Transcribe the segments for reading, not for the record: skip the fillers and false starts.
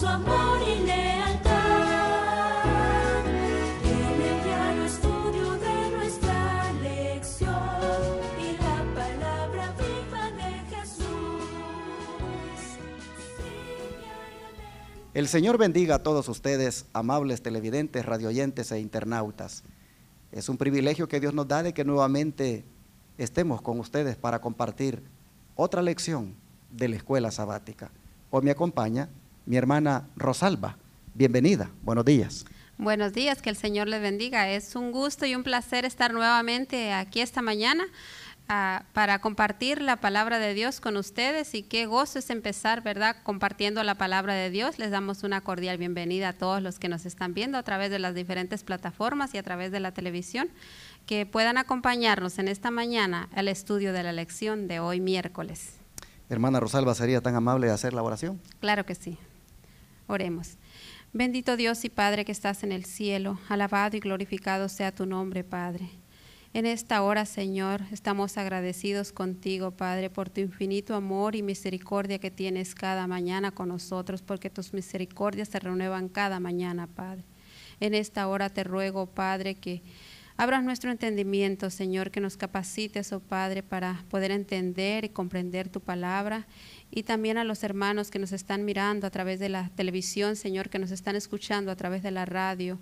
su amor y lealtad. En el diario estudio de nuestra lección y la palabra viva de Jesús. El Señor bendiga a todos ustedes, amables televidentes, radioyentes e internautas. Es un privilegio que Dios nos da de que nuevamente estemos con ustedes para compartir otra lección de la escuela sabática. Hoy me acompaña mi hermana Rosalba. Bienvenida, buenos días. Buenos días, que el Señor les bendiga. Es un gusto y un placer estar nuevamente aquí esta mañana para compartir la palabra de Dios con ustedes, y qué gozo es empezar, ¿verdad?, compartiendo la palabra de Dios. Les damos una cordial bienvenida a todos los que nos están viendo a través de las diferentes plataformas y a través de la televisión, que puedan acompañarnos en esta mañana al estudio de la lección de hoy miércoles. Hermana Rosalba, ¿sería tan amable de hacer la oración? Claro que sí. Oremos. Bendito Dios y Padre que estás en el cielo, alabado y glorificado sea tu nombre, Padre. En esta hora, Señor, estamos agradecidos contigo, Padre, por tu infinito amor y misericordia que tienes cada mañana con nosotros, porque tus misericordias se renuevan cada mañana, Padre. En esta hora te ruego, Padre, que abras nuestro entendimiento, Señor, que nos capacites, oh Padre, para poder entender y comprender tu palabra, y también a los hermanos que nos están mirando a través de la televisión, Señor, que nos están escuchando a través de la radio,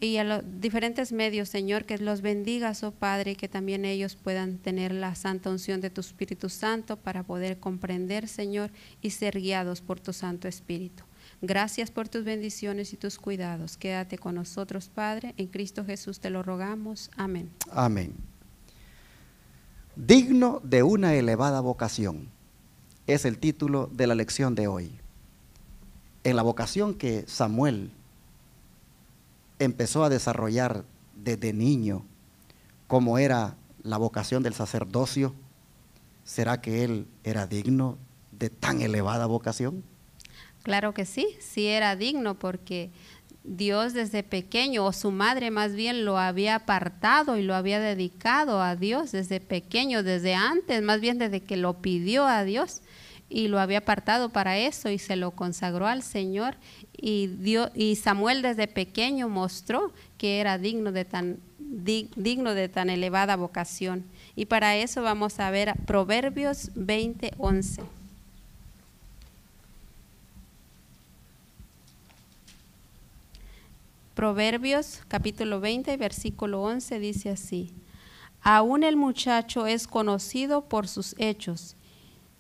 y a los diferentes medios, Señor, que los bendigas, oh Padre, y que también ellos puedan tener la santa unción de tu Espíritu Santo para poder comprender, Señor, y ser guiados por tu Santo Espíritu. Gracias por tus bendiciones y tus cuidados. Quédate con nosotros, Padre. En Cristo Jesús te lo rogamos. Amén. Amén. Digno de una elevada vocación es el título de la lección de hoy. En la vocación que Samuel empezó a desarrollar desde niño, como era la vocación del sacerdocio, ¿será que él era digno de tan elevada vocación? Claro que sí, sí era digno, porque Dios desde pequeño, o su madre más bien, lo había apartado y lo había dedicado a Dios desde pequeño, desde antes, más bien desde que lo pidió a Dios, y lo había apartado para eso y se lo consagró al Señor, y Samuel desde pequeño mostró que era digno de tan elevada vocación. Y para eso vamos a ver Proverbios 20:11. Proverbios capítulo 20, versículo 11 dice así: aún el muchacho es conocido por sus hechos,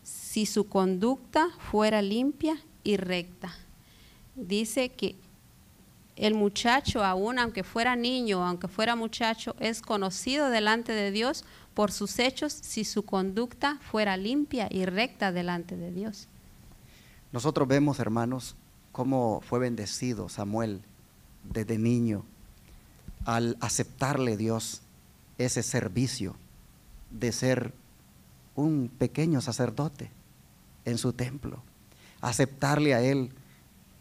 si su conducta fuera limpia y recta. Dice que el muchacho, aún aunque fuera niño, aunque fuera muchacho, es conocido delante de Dios por sus hechos, si su conducta fuera limpia y recta delante de Dios. Nosotros vemos, hermanos, cómo fue bendecido Samuel desde niño al aceptarle Dios ese servicio de ser un pequeño sacerdote en su templo, aceptarle a él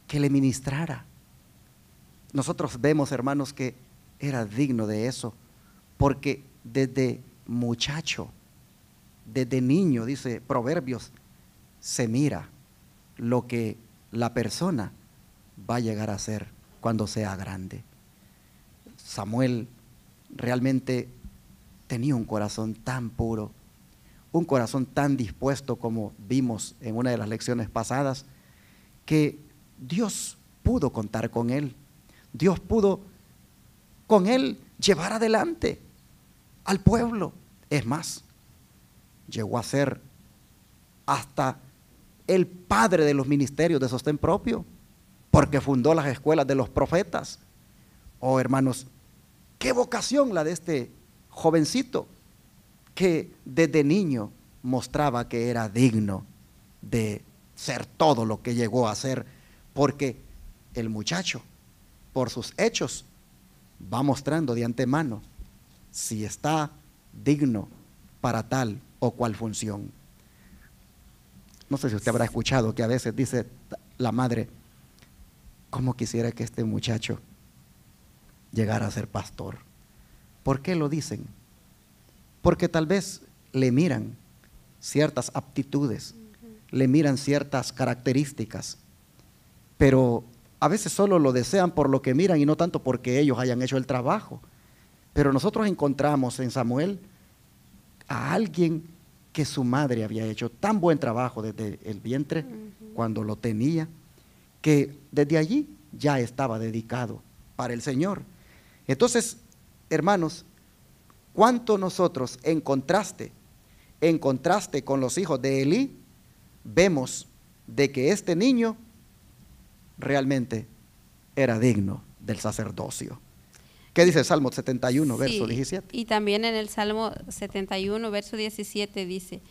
que le ministrara. Nosotros vemos, hermanos, que era digno de eso, porque desde muchacho, desde niño, dice Proverbios, se mira lo que la persona va a llegar a ser cuando sea grande. Samuel realmente tenía un corazón tan puro, un corazón tan dispuesto, como vimos en una de las lecciones pasadas, que Dios pudo contar con él. Dios pudo con él llevar adelante al pueblo. Es más, llegó a ser hasta el padre de los ministerios de sostén propio, porque fundó las escuelas de los profetas. Oh, hermanos, qué vocación la de este jovencito, que desde niño mostraba que era digno de ser todo lo que llegó a ser, porque el muchacho, por sus hechos, va mostrando de antemano si está digno para tal o cual función. No sé si usted habrá escuchado que a veces dice la madre: ¿cómo quisiera que este muchacho llegara a ser pastor? ¿Por qué lo dicen? Porque tal vez le miran ciertas aptitudes, le miran ciertas características, pero a veces solo lo desean por lo que miran y no tanto porque ellos hayan hecho el trabajo. Pero nosotros encontramos en Samuel a alguien que su madre había hecho tan buen trabajo desde el vientre, cuando lo tenía, que desde allí ya estaba dedicado para el Señor. Entonces, hermanos, ¿cuánto nosotros en contraste con los hijos de Elí, vemos de que este niño realmente era digno del sacerdocio? ¿Qué dice el Salmo 71, verso 17? Y también en el Salmo 71, verso 17 dice: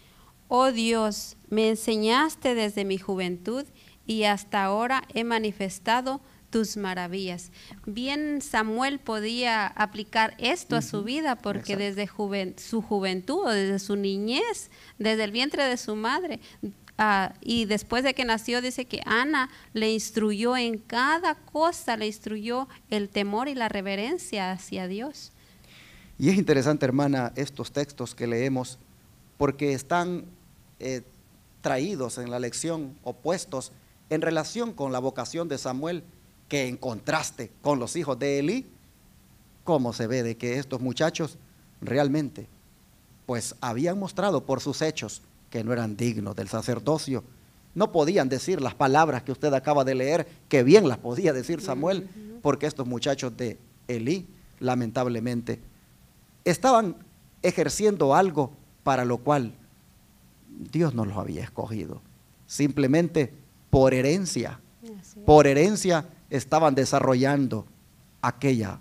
oh Dios, me enseñaste desde mi juventud y hasta ahora he manifestado tus maravillas. Bien, Samuel podía aplicar esto a su vida, porque desde su juventud, o desde su niñez, desde el vientre de su madre, y después de que nació, dice que Ana le instruyó en cada cosa, le instruyó el temor y la reverencia hacia Dios. Y es interesante, hermana, estos textos que leemos, porque están traídos en la lección, opuestos en relación con la vocación de Samuel, que en contraste con los hijos de Elí, cómo se ve de que estos muchachos realmente pues habían mostrado por sus hechos que no eran dignos del sacerdocio. No podían decir las palabras que usted acaba de leer, que bien las podía decir Samuel, porque estos muchachos de Elí, lamentablemente, estaban ejerciendo algo para lo cual Dios no los había escogido. Simplemente por herencia estaban desarrollando aquella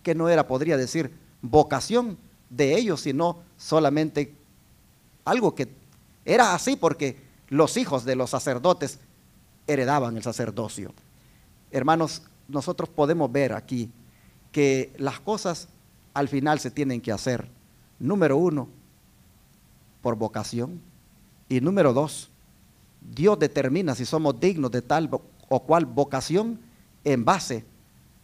que no era, podría decir, vocación de ellos, sino solamente algo que era así porque los hijos de los sacerdotes heredaban el sacerdocio. Hermanos, nosotros podemos ver aquí que las cosas al final se tienen que hacer, número uno, por vocación, y número dos, Dios determina si somos dignos de tal o cual vocación en base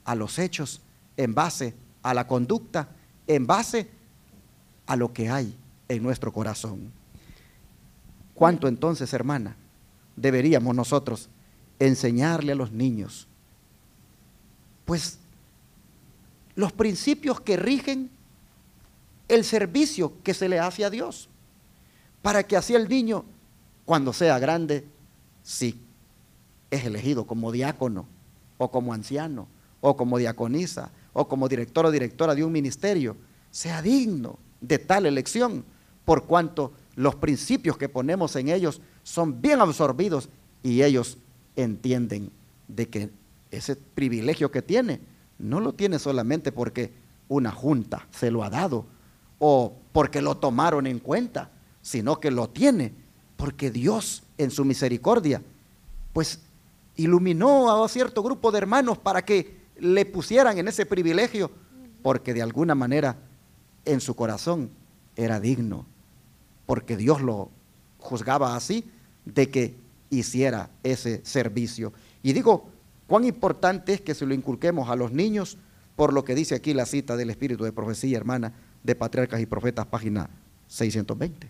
a los hechos, en base a la conducta, en base a lo que hay en nuestro corazón. ¿Cuánto entonces, hermana, deberíamos nosotros enseñarle a los niños? Pues los principios que rigen el servicio que se le hace a Dios, para que así el niño, cuando sea grande, si es elegido como diácono, o como anciano, o como diaconisa, o como director o directora de un ministerio, sea digno de tal elección, por cuanto los principios que ponemos en ellos son bien absorbidos y ellos entienden de que ese privilegio que tiene, no lo tiene solamente porque una junta se lo ha dado o porque lo tomaron en cuenta, sino que lo tiene porque Dios en su misericordia pues iluminó a cierto grupo de hermanos para que le pusieran en ese privilegio, porque de alguna manera en su corazón era digno, porque Dios lo juzgaba así, de que hiciera ese servicio. Y digo, cuán importante es que se lo inculquemos a los niños, por lo que dice aquí la cita del Espíritu de Profecía, hermana, de Patriarcas y Profetas, página 620.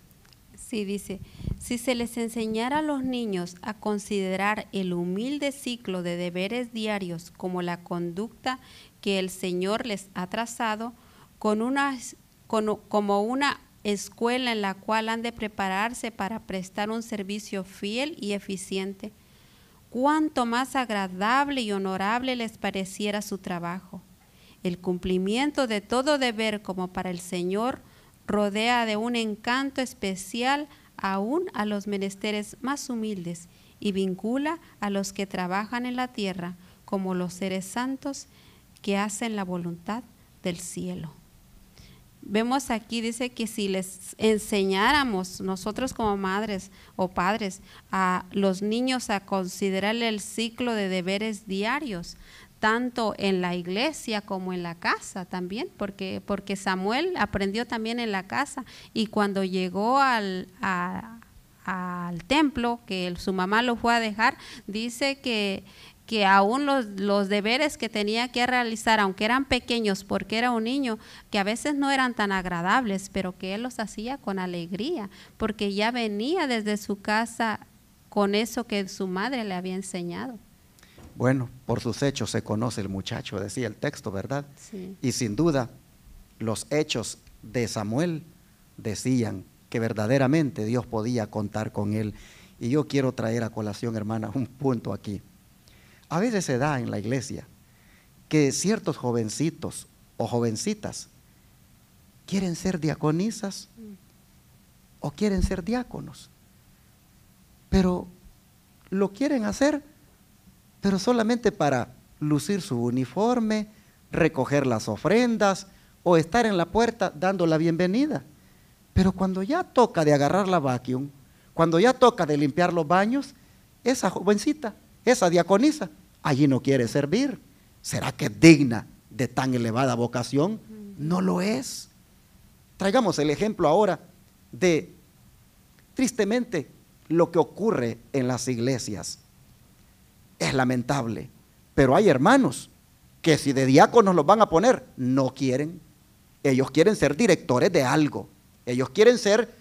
Sí, dice: si se les enseñara a los niños a considerar el humilde ciclo de deberes diarios como la conducta que el Señor les ha trazado, como una escuela en la cual han de prepararse para prestar un servicio fiel y eficiente, cuánto más agradable y honorable les pareciera su trabajo. El cumplimiento de todo deber como para el Señor rodea de un encanto especial aún a los menesteres más humildes y vincula a los que trabajan en la tierra como los seres santos que hacen la voluntad del cielo. Vemos aquí, dice que si les enseñáramos nosotros como madres o padres a los niños a considerar el ciclo de deberes diarios, tanto en la iglesia como en la casa también, porque Samuel aprendió también en la casa, y cuando llegó al templo, que su mamá lo fue a dejar, dice que aún los deberes que tenía que realizar, aunque eran pequeños porque era un niño, que a veces no eran tan agradables, pero que él los hacía con alegría, porque ya venía desde su casa con eso que su madre le había enseñado. Bueno, por sus hechos se conoce el muchacho, decía el texto, ¿verdad? Sí. Y sin duda, los hechos de Samuel decían que verdaderamente Dios podía contar con él. Y yo quiero traer a colación, hermana, un punto aquí. A veces se da en la iglesia que ciertos jovencitos o jovencitas quieren ser diaconisas o quieren ser diáconos, pero lo quieren hacer, pero solamente para lucir su uniforme, recoger las ofrendas o estar en la puerta dando la bienvenida. Pero cuando ya toca de agarrar la vacuum, cuando ya toca de limpiar los baños, esa jovencita, esa diaconisa, allí no quiere servir. ¿Será que es digna de tan elevada vocación? No lo es. Traigamos el ejemplo ahora de, tristemente, lo que ocurre en las iglesias. Es lamentable, pero hay hermanos que si de diáconos los van a poner, no quieren. Ellos quieren ser directores de algo. Ellos quieren ser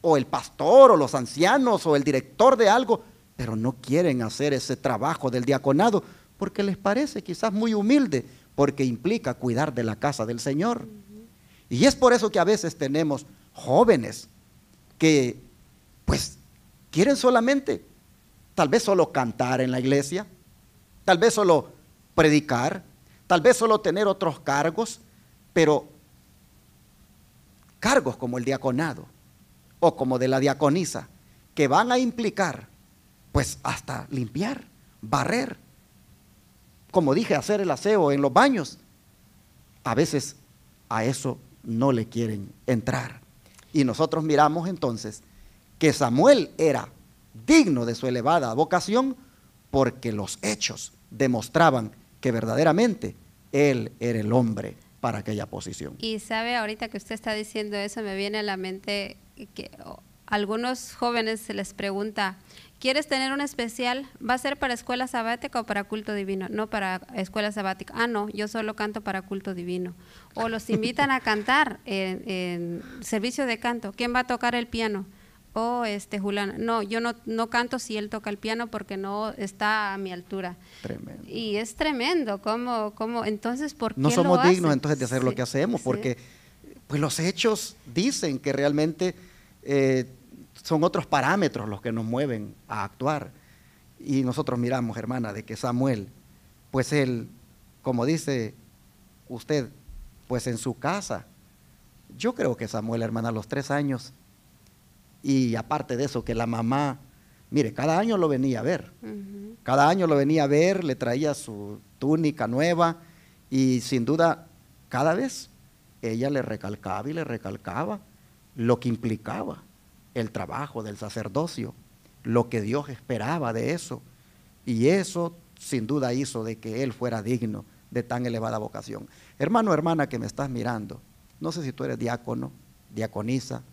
o el pastor o los ancianos o el director de algo, pero no quieren hacer ese trabajo del diaconado porque les parece quizás muy humilde, porque implica cuidar de la casa del Señor. Y es por eso que a veces tenemos jóvenes que pues quieren solamente, tal vez solo cantar en la iglesia, tal vez solo predicar, tal vez solo tener otros cargos, pero cargos como el diaconado o como de la diaconisa, que van a implicar pues hasta limpiar, barrer, como dije, hacer el aseo en los baños. A veces a eso no le quieren entrar. Y nosotros miramos entonces que Samuel era digno de su elevada vocación porque los hechos demostraban que verdaderamente él era el hombre para aquella posición. Y sabe, ahorita que usted está diciendo eso, me viene a la mente que algunos jóvenes se les pregunta, ¿quieres tener un especial? ¿Va a ser para escuela sabática o para culto divino? No, para escuela sabática. Ah, no, yo solo canto para culto divino. O los invitan a cantar en servicio de canto. ¿Quién va a tocar el piano? Oh, Julián. No, yo no canto si él toca el piano porque no está a mi altura. Tremendo. Y es tremendo. ¿Cómo? Entonces, ¿por qué no somos lo hacen? dignos entonces de hacer lo que hacemos? Sí. Porque pues los hechos dicen que realmente son otros parámetros los que nos mueven a actuar. Y nosotros miramos, hermana, de que Samuel, pues él, como dice usted, pues en su casa, yo creo que Samuel, hermana, a los 3 años, y aparte de eso, que la mamá, mire, cada año lo venía a ver, cada año lo venía a ver, le traía su túnica nueva, y sin duda, cada vez ella le recalcaba y le recalcaba lo que implicaba el trabajo del sacerdocio, lo que Dios esperaba de eso, y eso sin duda hizo de que él fuera digno de tan elevada vocación. Hermano, hermana que me estás mirando, no sé si tú eres diácono, diaconisa,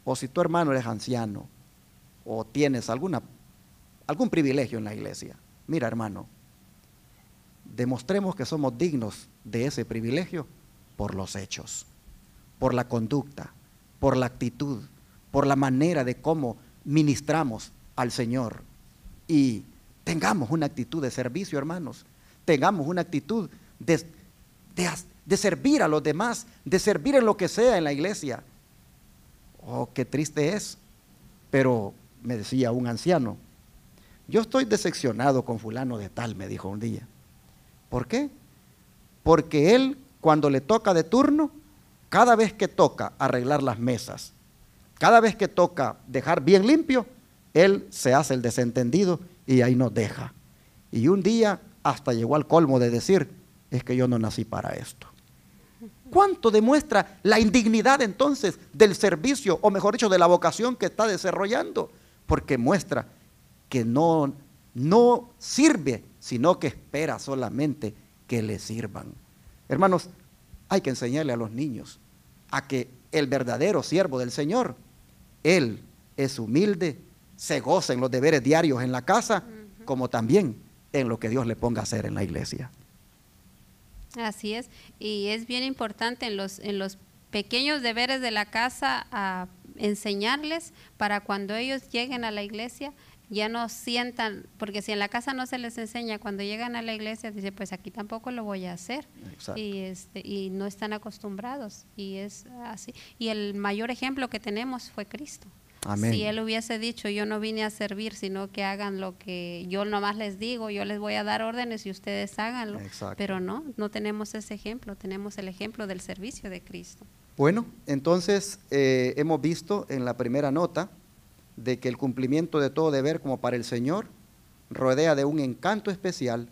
o si tu hermano eres anciano, o tienes algún privilegio en la iglesia. Mira, hermano, demostremos que somos dignos de ese privilegio por los hechos, por la conducta, por la actitud, por la manera de cómo ministramos al Señor. Y tengamos una actitud de servicio, hermanos. Tengamos una actitud de servir a los demás, de servir en lo que sea en la iglesia. Oh, qué triste es. Pero me decía un anciano, yo estoy decepcionado con fulano de tal, me dijo un día. ¿Por qué? Porque él, cuando le toca de turno, cada vez que toca arreglar las mesas, cada vez que toca dejar bien limpio, él se hace el desentendido y ahí nos deja. Y un día hasta llegó al colmo de decir, es que yo no nací para esto. ¿Cuánto demuestra la indignidad entonces del servicio, o mejor dicho, de la vocación que está desarrollando? Porque muestra que no sirve, sino que espera solamente que le sirvan. Hermanos, hay que enseñarle a los niños a que el verdadero siervo del Señor, él es humilde, se goza en los deberes diarios en la casa, como también en lo que Dios le ponga a hacer en la iglesia. Así es, y es bien importante en los pequeños deberes de la casa a enseñarles para cuando ellos lleguen a la iglesia ya no sientan, porque si en la casa no se les enseña, cuando llegan a la iglesia, dice, pues aquí tampoco lo voy a hacer. Exacto. Y no están acostumbrados, y es así. Y el mayor ejemplo que tenemos fue Cristo. Amén. Si Él hubiese dicho, yo no vine a servir, sino que hagan lo que yo nomás les digo, yo les voy a dar órdenes y ustedes háganlo. Exacto. Pero no tenemos ese ejemplo, tenemos el ejemplo del servicio de Cristo. Bueno, entonces hemos visto en la primera nota de que el cumplimiento de todo deber como para el Señor rodea de un encanto especial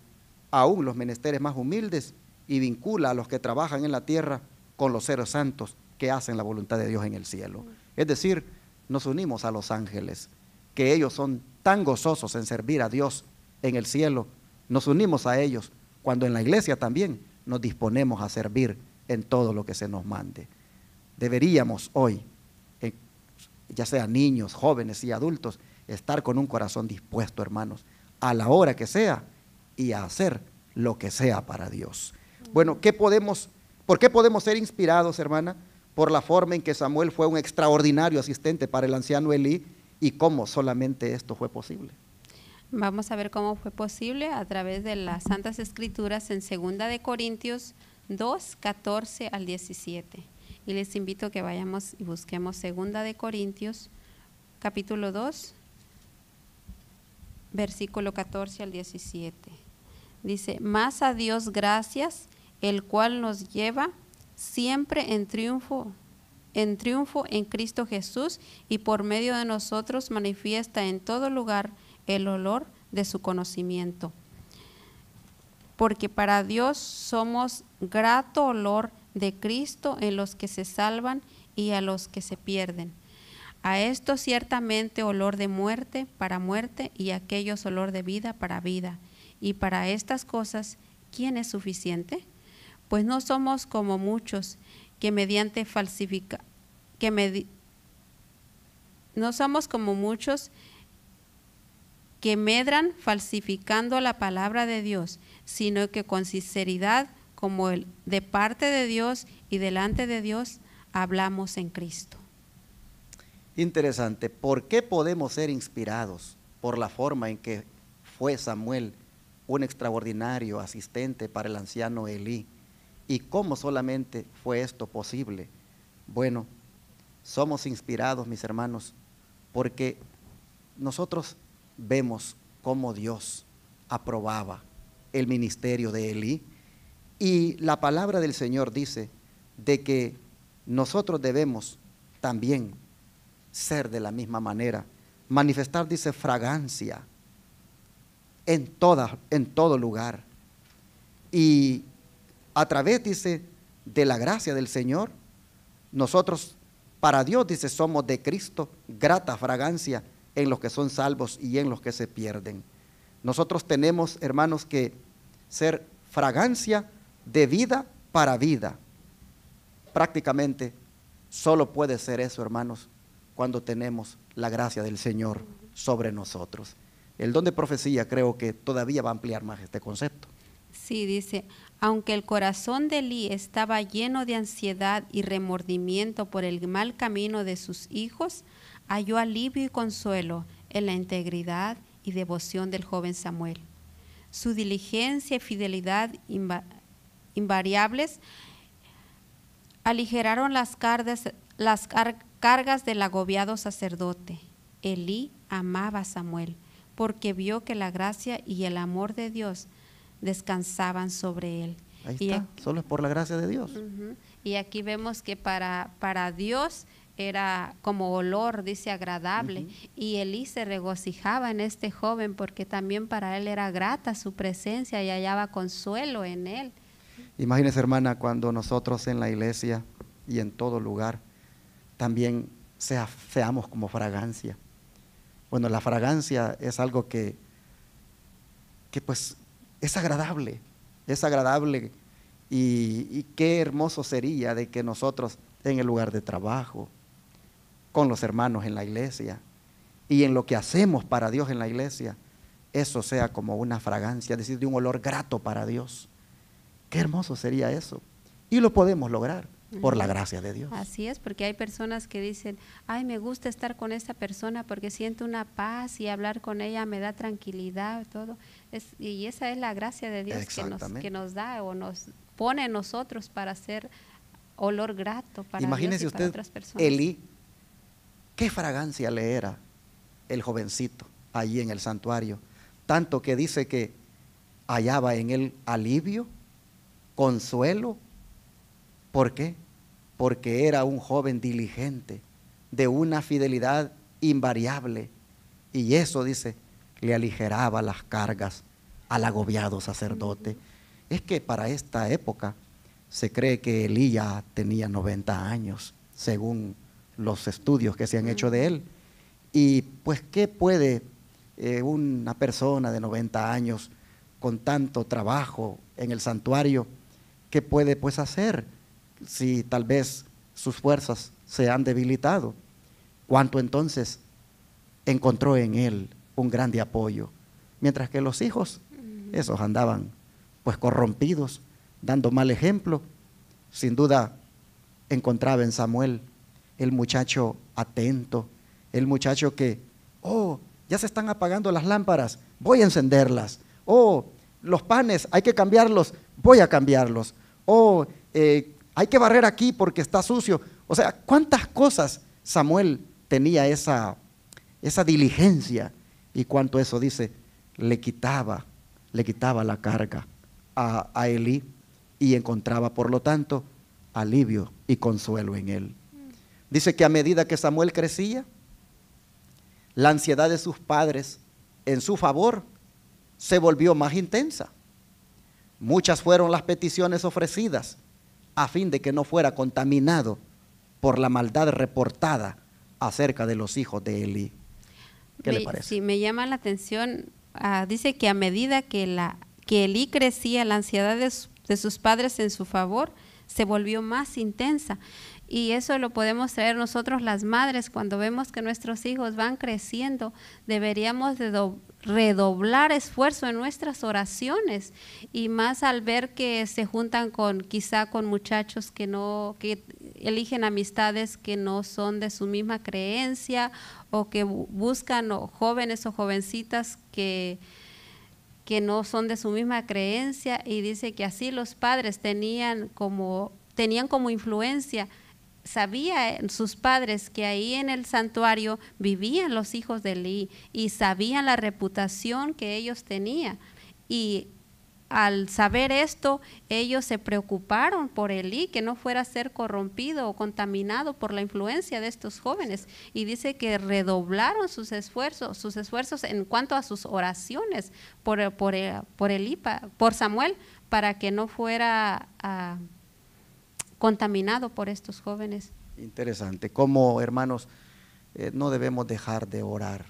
aún los menesteres más humildes y vincula a los que trabajan en la tierra con los seres santos que hacen la voluntad de Dios en el cielo. Es decir, nos unimos a los ángeles, que ellos son tan gozosos en servir a Dios en el cielo. Nos unimos a ellos cuando en la iglesia también nos disponemos a servir en todo lo que se nos mande. Deberíamos hoy, ya sea niños, jóvenes y adultos, estar con un corazón dispuesto, hermanos, a la hora que sea y a hacer lo que sea para Dios. Bueno, ¿por qué podemos ser inspirados, hermana? Por la forma en que Samuel fue un extraordinario asistente para el anciano Elí y cómo solamente esto fue posible. Vamos a ver cómo fue posible a través de las Santas Escrituras en 2 de Corintios 2, 14 al 17. Y les invito a que vayamos y busquemos 2 de Corintios, capítulo 2, versículo 14 al 17. Dice, más a Dios gracias, el cual nos lleva siempre en triunfo en Cristo Jesús, y por medio de nosotros manifiesta en todo lugar el olor de su conocimiento. Porque para Dios somos grato olor de Cristo en los que se salvan y a los que se pierden. A esto ciertamente olor de muerte para muerte, y a aquellos olor de vida para vida. Y para estas cosas, ¿quién es suficiente? Pues no somos como muchos que mediante no somos como muchos que medran falsificando la palabra de Dios, sino que con sinceridad, como de parte de Dios y delante de Dios, hablamos en Cristo. Interesante. ¿Por qué podemos ser inspirados por la forma en que fue Samuel un extraordinario asistente para el anciano Elí? ¿Y cómo solamente fue esto posible? Bueno, somos inspirados, mis hermanos, porque nosotros vemos cómo Dios aprobaba el ministerio de Elí, y la palabra del Señor dice de que nosotros debemos también ser de la misma manera, manifestar, dice, fragancia en todo lugar. Y a través, dice, de la gracia del Señor, nosotros, para Dios, dice, somos de Cristo grata fragancia en los que son salvos y en los que se pierden. Nosotros tenemos, hermanos, que ser fragancia de vida para vida. Prácticamente solo puede ser eso, hermanos, cuando tenemos la gracia del Señor sobre nosotros. El don de profecía creo que todavía va a ampliar más este concepto. Sí, dice, aunque el corazón de Elí estaba lleno de ansiedad y remordimiento por el mal camino de sus hijos, halló alivio y consuelo en la integridad y devoción del joven Samuel. Su diligencia y fidelidad invariables aligeraron las cargas del agobiado sacerdote. Elí amaba a Samuel porque vio que la gracia y el amor de Dios descansaban sobre él. Ahí está, solo es por la gracia de Dios. Y aquí vemos que para Dios era como olor, dice, agradable. Y Elí se regocijaba en este joven porque también para él era grata su presencia y hallaba consuelo en él. Imagínese, hermana, cuando nosotros en la iglesia y en todo lugar también seamos como fragancia. Bueno, la fragancia es algo que pues es agradable y qué hermoso sería de que nosotros en el lugar de trabajo, con los hermanos en la iglesia y en lo que hacemos para Dios en la iglesia, eso sea como una fragancia, es decir, de un olor grato para Dios. Qué hermoso sería eso. Y lo podemos lograr por la gracia de Dios. Así es, porque hay personas que dicen, ay, me gusta estar con esta persona porque siento una paz y hablar con ella me da tranquilidad, todo. Y esa es la gracia de Dios que nos da o nos pone en nosotros para ser olor grato para Imagínese Dios y para usted, otras personas. Elí, qué fragancia le era el jovencito allí en el santuario, tanto que dice que hallaba en él alivio, consuelo. ¿Por qué? Porque era un joven diligente, de una fidelidad invariable, y eso, dice, le aligeraba las cargas al agobiado sacerdote. Es que para esta época se cree que Elí ya tenía 90 años, según los estudios que se han hecho de él. Y pues, ¿qué puede una persona de 90 años con tanto trabajo en el santuario, qué puede pues hacer si tal vez sus fuerzas se han debilitado? ¿Cuánto entonces encontró en él un grande apoyo? Mientras que los hijos, esos andaban pues corrompidos, dando mal ejemplo. Sin duda encontraba en Samuel el muchacho atento, el muchacho que, oh, ya se están apagando las lámparas, voy a encenderlas. Oh, los panes hay que cambiarlos, voy a cambiarlos. Oh, hay que barrer aquí porque está sucio. O sea, cuántas cosas Samuel tenía esa diligencia, y cuánto eso, dice, le quitaba la carga a Elí, y encontraba por lo tanto alivio y consuelo en él. Dice que a medida que Samuel crecía, la ansiedad de sus padres en su favor se volvió más intensa. Muchas fueron las peticiones ofrecidas a fin de que no fuera contaminado por la maldad reportada acerca de los hijos de Elí. ¿Qué le parece? Sí, me llama la atención. Dice que a medida que Elí crecía, la ansiedad de sus padres en su favor se volvió más intensa. Y eso lo podemos traer nosotros las madres cuando vemos que nuestros hijos van creciendo. Deberíamos de redoblar esfuerzo en nuestras oraciones, y más al ver que se juntan quizá con muchachos que eligen amistades que no son de su misma creencia, o que buscan jóvenes o jovencitas que no son de su misma creencia. Y dice que así los padres tenían como influencia. Sabían sus padres que ahí en el santuario vivían los hijos de Elí, y sabían la reputación que ellos tenían, y al saber esto, ellos se preocuparon por Elí, que no fuera a ser corrompido o contaminado por la influencia de estos jóvenes. Y dice que redoblaron sus esfuerzos en cuanto a sus oraciones por Elí, por Samuel, para que no fuera contaminado por estos jóvenes. Interesante. Como hermanos, no debemos dejar de orar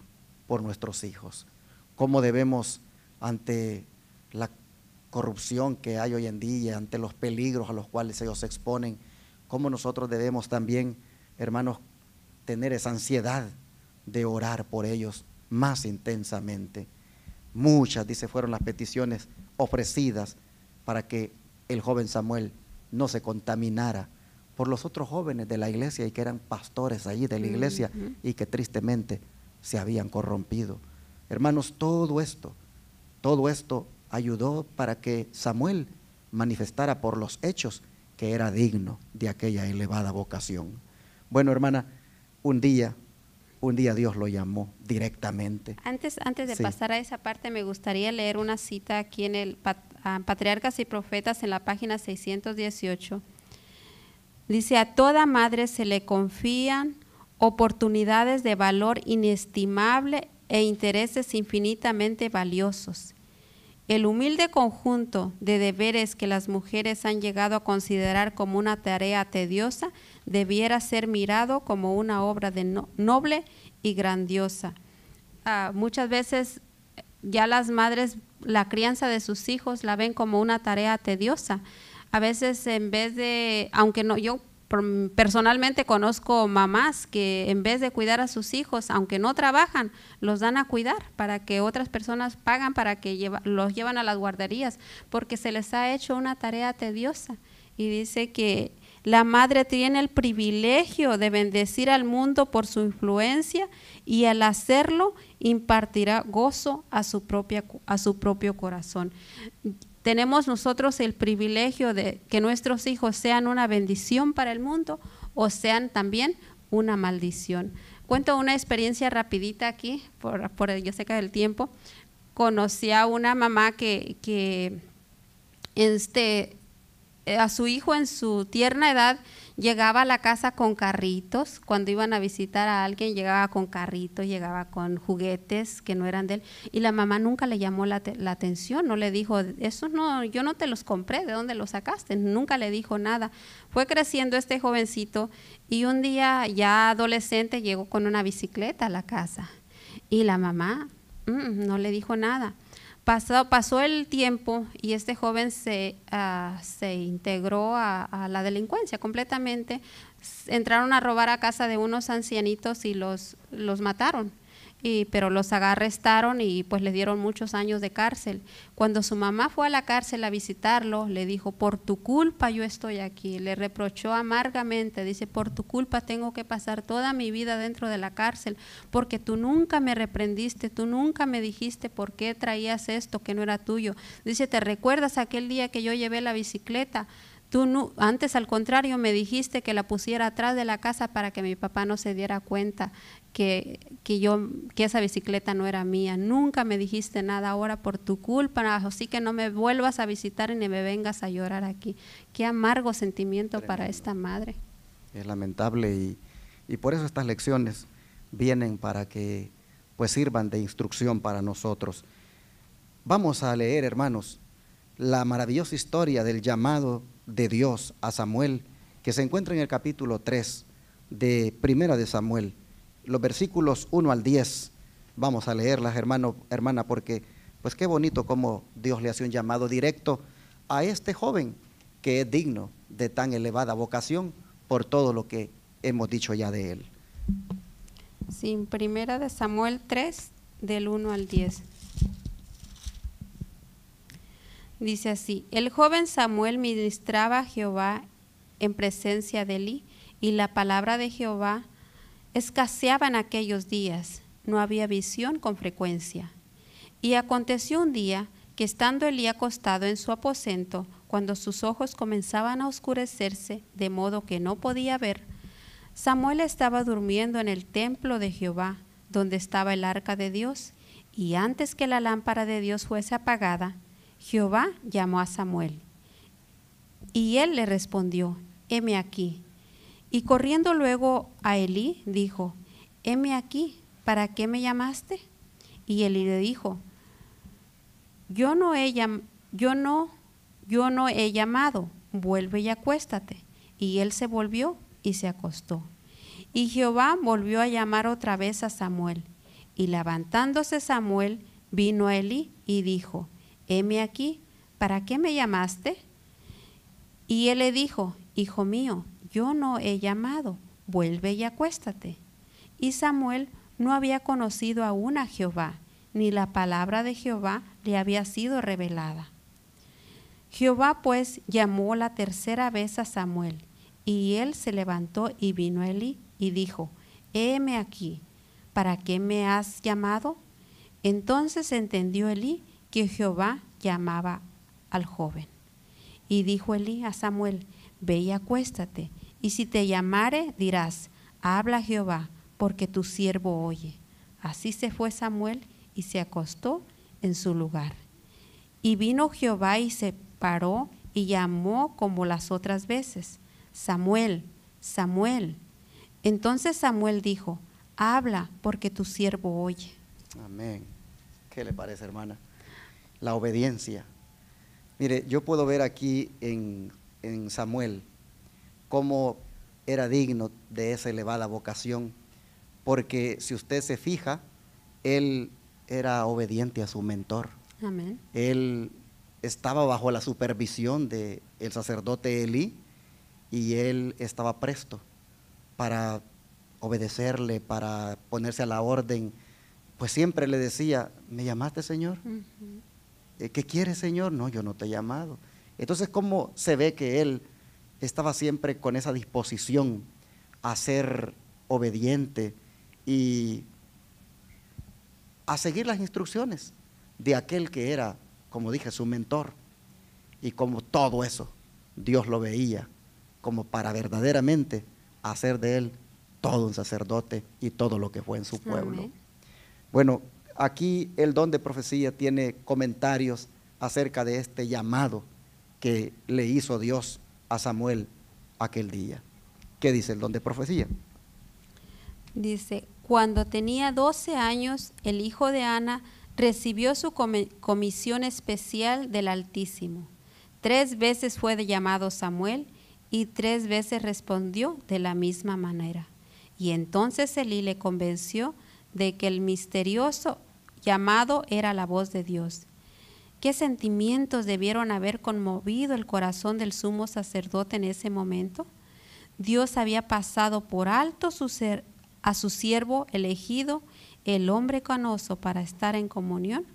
por nuestros hijos. Cómo debemos, ante la corrupción que hay hoy en día, ante los peligros a los cuales ellos se exponen, cómo nosotros debemos también, hermanos, tener esa ansiedad de orar por ellos más intensamente. Muchas, dice, fueron las peticiones ofrecidas para que el joven Samuel no se contaminara por los otros jóvenes de la iglesia, y que eran pastores allí de la iglesia, y que tristemente se habían corrompido. Hermanos, todo esto ayudó para que Samuel manifestara por los hechos que era digno de aquella elevada vocación. Bueno, hermana, un día Dios lo llamó directamente. Antes de Sí. pasar a esa parte, me gustaría leer una cita aquí en el Patriarcas y Profetas, en la página 618. Dice: a toda madre se le confían oportunidades de valor inestimable e intereses infinitamente valiosos. El humilde conjunto de deberes que las mujeres han llegado a considerar como una tarea tediosa debiera ser mirado como una obra noble y grandiosa. Muchas veces ya las madres, la crianza de sus hijos la ven como una tarea tediosa. A veces, en vez de, aunque no, yo personalmente conozco mamás que en vez de cuidar a sus hijos, aunque no trabajan, los dan a cuidar, para que otras personas pagan para que los llevan a las guarderías, porque se les ha hecho una tarea tediosa. Y dice que La madre tiene el privilegio de bendecir al mundo por su influencia y al hacerlo impartirá gozo a su propio corazón. Tenemos nosotros el privilegio de que nuestros hijos sean una bendición para el mundo o sean también una maldición. Cuento una experiencia rapidita aquí, yo sé que del tiempo. Conocí a una mamá que a su hijo en su tierna edad llegaba a la casa con carritos. Cuando iban a visitar a alguien llegaba con carritos, llegaba con juguetes que no eran de él, y la mamá nunca le llamó la atención, no le dijo, eso no, yo no te los compré, ¿de dónde los sacaste? Nunca le dijo nada. Fue creciendo este jovencito y un día ya adolescente llegó con una bicicleta a la casa y la mamá no le dijo nada. Pasó el tiempo y este joven se integró a la delincuencia completamente. Entraron a robar a casa de unos ancianitos y los mataron. Pero los arrestaron y pues le dieron muchos años de cárcel. Cuando su mamá fue a la cárcel a visitarlo, le dijo, por tu culpa yo estoy aquí. Le reprochó amargamente, dice, por tu culpa tengo que pasar toda mi vida dentro de la cárcel, porque tú nunca me reprendiste, tú nunca me dijiste por qué traías esto que no era tuyo. Dice, ¿te recuerdas aquel día que yo llevé la bicicleta? Tú no, antes al contrario me dijiste que la pusiera atrás de la casa para que mi papá no se diera cuenta que esa bicicleta no era mía. Nunca me dijiste nada, ahora por tu culpa, así que no me vuelvas a visitar ni me vengas a llorar aquí. Qué amargo sentimiento. Tremendo. Para esta madre. Es lamentable y por eso estas lecciones vienen para que pues sirvan de instrucción para nosotros. Vamos a leer, hermanos, la maravillosa historia del llamado de Dios a Samuel, que se encuentra en el capítulo 3 de Primera de Samuel, los versículos 1 al 10. Vamos a leerlas, hermana, porque pues qué bonito cómo Dios le hace un llamado directo a este joven que es digno de tan elevada vocación por todo lo que hemos dicho ya de él. Sí, Primera de Samuel 3, del 1 al 10. Dice así, el joven Samuel ministraba a Jehová en presencia de Elí, y la palabra de Jehová escaseaba en aquellos días, no había visión con frecuencia. Y aconteció un día que estando Elí acostado en su aposento, cuando sus ojos comenzaban a oscurecerse, de modo que no podía ver, Samuel estaba durmiendo en el templo de Jehová, donde estaba el arca de Dios, y antes que la lámpara de Dios fuese apagada, Jehová llamó a Samuel, y él le respondió, heme aquí. Y corriendo luego a Elí, dijo, heme aquí, ¿para qué me llamaste? Y Elí le dijo, yo no he llamado, vuelve y acuéstate. Y él se volvió y se acostó. Y Jehová volvió a llamar otra vez a Samuel. Y levantándose Samuel, vino a Elí y dijo, heme aquí, ¿para qué me llamaste? Y él le dijo, hijo mío, yo no he llamado, vuelve y acuéstate. Y Samuel no había conocido aún a Jehová, ni la palabra de Jehová le había sido revelada. Jehová pues llamó la tercera vez a Samuel, y él se levantó y vino a Elí y dijo, heme aquí, ¿para qué me has llamado? Entonces entendió Elí que Jehová llamaba al joven. Y dijo Elí a Samuel, ve y acuéstate, y si te llamare dirás, habla Jehová, porque tu siervo oye. Así se fue Samuel y se acostó en su lugar. Y vino Jehová y se paró y llamó como las otras veces, Samuel, Samuel. Entonces Samuel dijo, habla, porque tu siervo oye. Amén. ¿Qué le parece, hermana? La obediencia. Mire, yo puedo ver aquí en Samuel cómo era digno de esa elevada vocación, porque si usted se fija, él era obediente a su mentor. Amén. Él estaba bajo la supervisión del sacerdote Elí y él estaba presto para obedecerle, para ponerse a la orden. Pues siempre le decía, ¿me llamaste, Señor? ¿Qué quieres, Señor? No, yo no te he llamado. Entonces, ¿cómo se ve que él estaba siempre con esa disposición a ser obediente y a seguir las instrucciones de aquel que era, como dije, su mentor. Y como todo eso, Dios lo veía como para verdaderamente hacer de él todo un sacerdote y todo lo que fue en su pueblo. Amén. Bueno, aquí el don de profecía tiene comentarios acerca de este llamado que le hizo Dios a Samuel aquel día. ¿Qué dice el don de profecía? Dice, cuando tenía 12 años, el hijo de Ana recibió su comisión especial del Altísimo. 3 veces fue llamado Samuel y 3 veces respondió de la misma manera. Y entonces Elí le convenció de que el misterioso llamado era la voz de Dios. ¿Qué sentimientos debieron haber conmovido el corazón del sumo sacerdote en ese momento? Dios había pasado por alto a su siervo elegido, el hombre canoso, para estar en comunión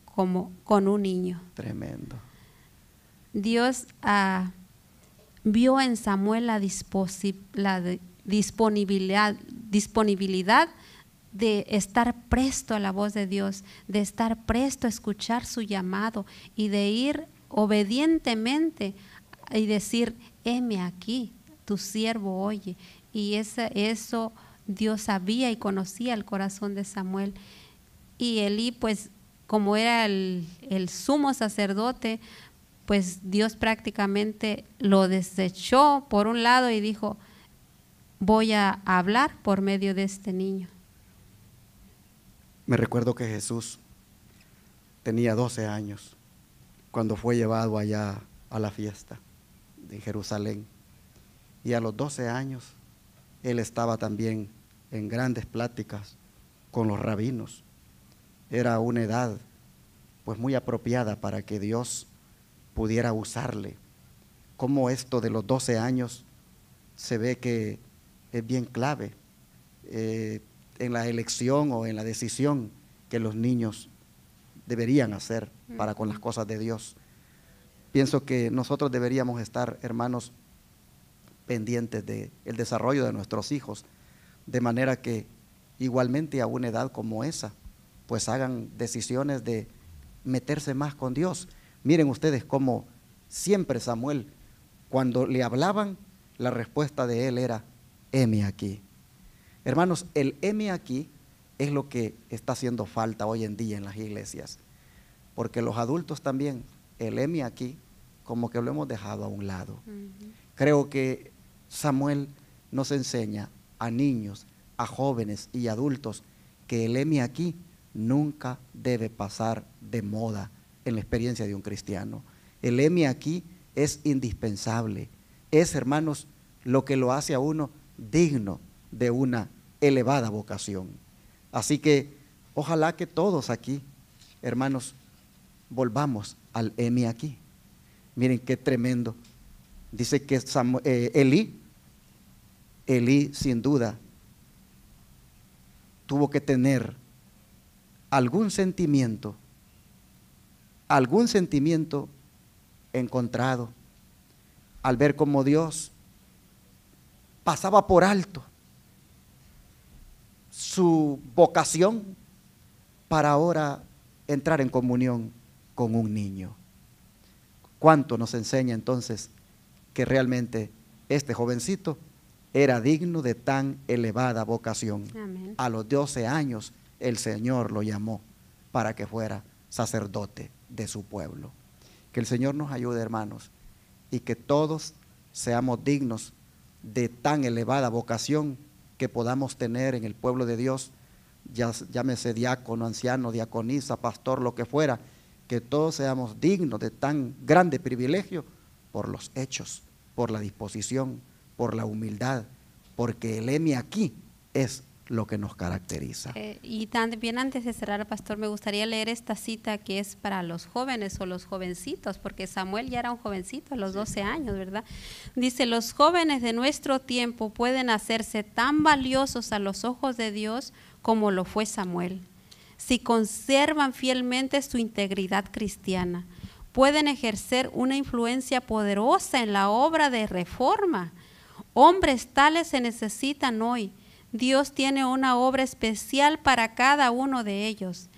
con un niño. Tremendo. Dios vio en Samuel la disponibilidad de estar presto a la voz de Dios, de estar presto a escuchar su llamado y de ir obedientemente y decir, heme aquí, tu siervo oye. Y eso Dios sabía y conocía el corazón de Samuel. Y Elí, pues, como era el sumo sacerdote, pues Dios prácticamente lo desechó por un lado y dijo, voy a hablar por medio de este niño. Me recuerdo que Jesús tenía 12 años cuando fue llevado allá a la fiesta de Jerusalén. Y a los 12 años él estaba también en grandes pláticas con los rabinos. Era una edad pues muy apropiada para que Dios pudiera usarle. Como esto de los 12 años se ve que es bien clave en la elección o en la decisión que los niños deberían hacer para con las cosas de Dios. Pienso que nosotros deberíamos estar, hermanos, pendientes del desarrollo de nuestros hijos, de manera que igualmente a una edad como esa, pues hagan decisiones de meterse más con Dios. Miren ustedes cómo siempre Samuel, cuando le hablaban, la respuesta de él era, heme aquí. Hermanos, el heme aquí es lo que está haciendo falta hoy en día en las iglesias, porque los adultos también, el heme aquí, como que lo hemos dejado a un lado. Creo que Samuel nos enseña a niños, a jóvenes y adultos que el heme aquí nunca debe pasar de moda en la experiencia de un cristiano. El heme aquí es indispensable, es, hermanos, lo que lo hace a uno digno de una elevada vocación. Así que ojalá que todos aquí, hermanos, volvamos al heme aquí. Miren qué tremendo. Dice que Elí sin duda tuvo que tener algún sentimiento encontrado al ver cómo Dios pasaba por alto su vocación para ahora entrar en comunión con un niño. ¿Cuánto nos enseña entonces que realmente este jovencito era digno de tan elevada vocación? Amén. A los 12 años el Señor lo llamó para que fuera sacerdote de su pueblo. Que el Señor nos ayude, hermanos, y que todos seamos dignos de tan elevada vocación que podamos tener en el pueblo de Dios, llámese diácono, anciano, diaconisa, pastor, lo que fuera, que todos seamos dignos de tan grande privilegio por los hechos, por la disposición, por la humildad, porque el heme aquí es lo que nos caracteriza. Y también antes de cerrar, pastor, me gustaría leer esta cita que es para los jóvenes o los jovencitos, porque Samuel ya era un jovencito a los 12 años, ¿verdad? Dice, los jóvenes de nuestro tiempo pueden hacerse tan valiosos a los ojos de Dios como lo fue Samuel, si conservan fielmente su integridad cristiana, pueden ejercer una influencia poderosa en la obra de reforma. Hombres tales se necesitan hoy. Dios tiene una obra especial para cada uno de ellos.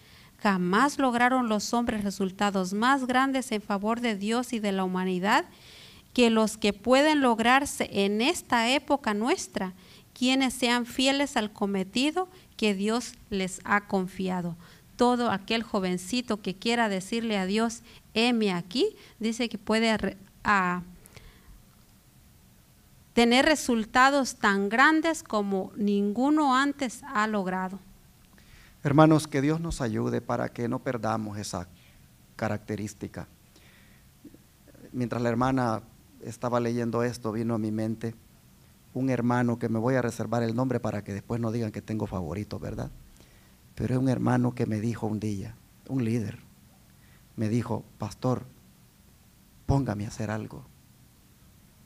Jamás lograron los hombres resultados más grandes en favor de Dios y de la humanidad que los que pueden lograrse en esta época nuestra, quienes sean fieles al cometido que Dios les ha confiado. Todo aquel jovencito que quiera decirle a Dios, heme aquí, dice que puede tener resultados tan grandes como ninguno antes ha logrado. Hermanos, que Dios nos ayude para que no perdamos esa característica. Mientras la hermana estaba leyendo esto, vino a mi mente un hermano que me voy a reservar el nombre para que después no digan que tengo favoritos, ¿verdad? Pero es un hermano que me dijo un día, un líder, me dijo, pastor, póngame a hacer algo.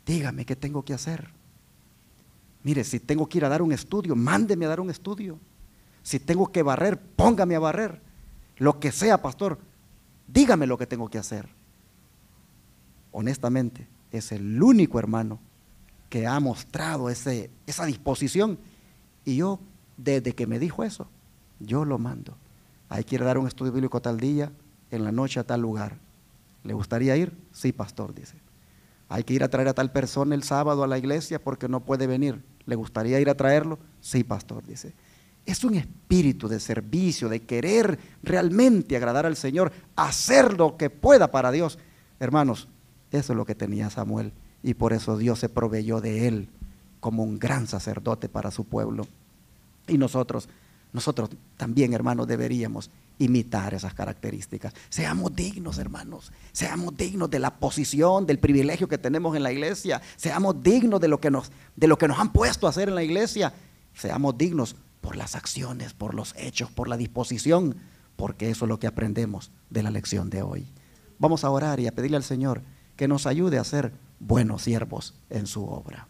Dígame qué tengo que hacer. Mire, si tengo que ir a dar un estudio, mándeme a dar un estudio. Si tengo que barrer, póngame a barrer. Lo que sea, pastor, dígame lo que tengo que hacer. Honestamente, es el único hermano que ha mostrado esa disposición. Y yo, desde que me dijo eso, yo lo mando. Ahí quiere dar un estudio bíblico tal día, en la noche a tal lugar. ¿Le gustaría ir? Sí, pastor, dice. Hay que ir a traer a tal persona el sábado a la iglesia porque no puede venir. ¿Le gustaría ir a traerlo? Sí, pastor, dice. Es un espíritu de servicio, de querer realmente agradar al Señor, hacer lo que pueda para Dios. Hermanos, eso es lo que tenía Samuel y por eso Dios se proveyó de él como un gran sacerdote para su pueblo. Y nosotros también, hermanos, deberíamos imitar esas características. Seamos dignos, hermanos, seamos dignos de la posición, del privilegio que tenemos en la iglesia, seamos dignos de lo que nos han puesto a hacer en la iglesia, seamos dignos por las acciones, por los hechos, por la disposición, porque eso es lo que aprendemos de la lección de hoy. Vamos a orar y a pedirle al Señor que nos ayude a ser buenos siervos en su obra.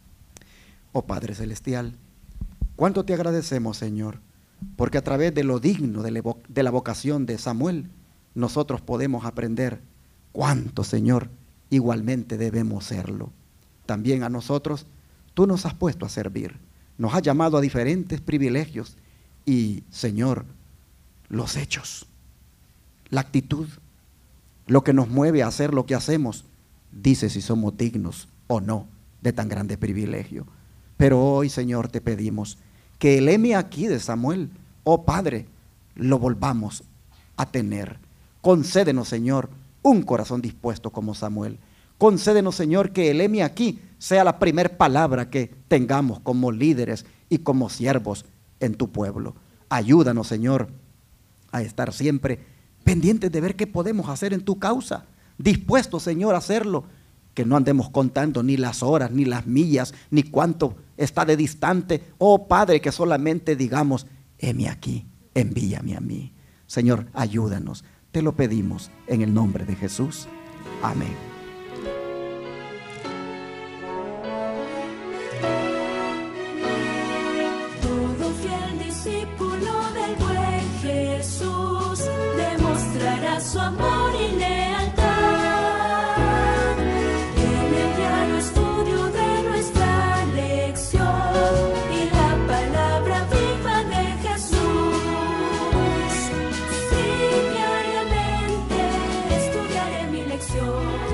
Oh Padre Celestial, cuánto te agradecemos, Señor, porque a través de lo digno de la vocación de Samuel, nosotros podemos aprender cuánto, Señor, igualmente debemos serlo. También a nosotros, tú nos has puesto a servir, nos has llamado a diferentes privilegios y, Señor, los hechos, la actitud, lo que nos mueve a hacer lo que hacemos, dice si somos dignos o no de tan grande privilegio. Pero hoy, Señor, te pedimos que el heme aquí de Samuel, oh Padre, lo volvamos a tener. Concédenos, Señor, un corazón dispuesto como Samuel. Concédenos, Señor, que el heme aquí sea la primer palabra que tengamos como líderes y como siervos en tu pueblo. Ayúdanos, Señor, a estar siempre pendientes de ver qué podemos hacer en tu causa. Dispuestos, Señor, a hacerlo. Que no andemos contando ni las horas, ni las millas, ni cuánto está de distante. Oh Padre, que solamente digamos, heme aquí, envíame a mí. Señor, ayúdanos. Te lo pedimos en el nombre de Jesús. Amén. Todo fiel discípulo del buen Jesús demostrará su amor y lealtad. En el diario estudio de nuestra lección y la palabra viva de Jesús. Sí, diariamente estudiaré mi lección.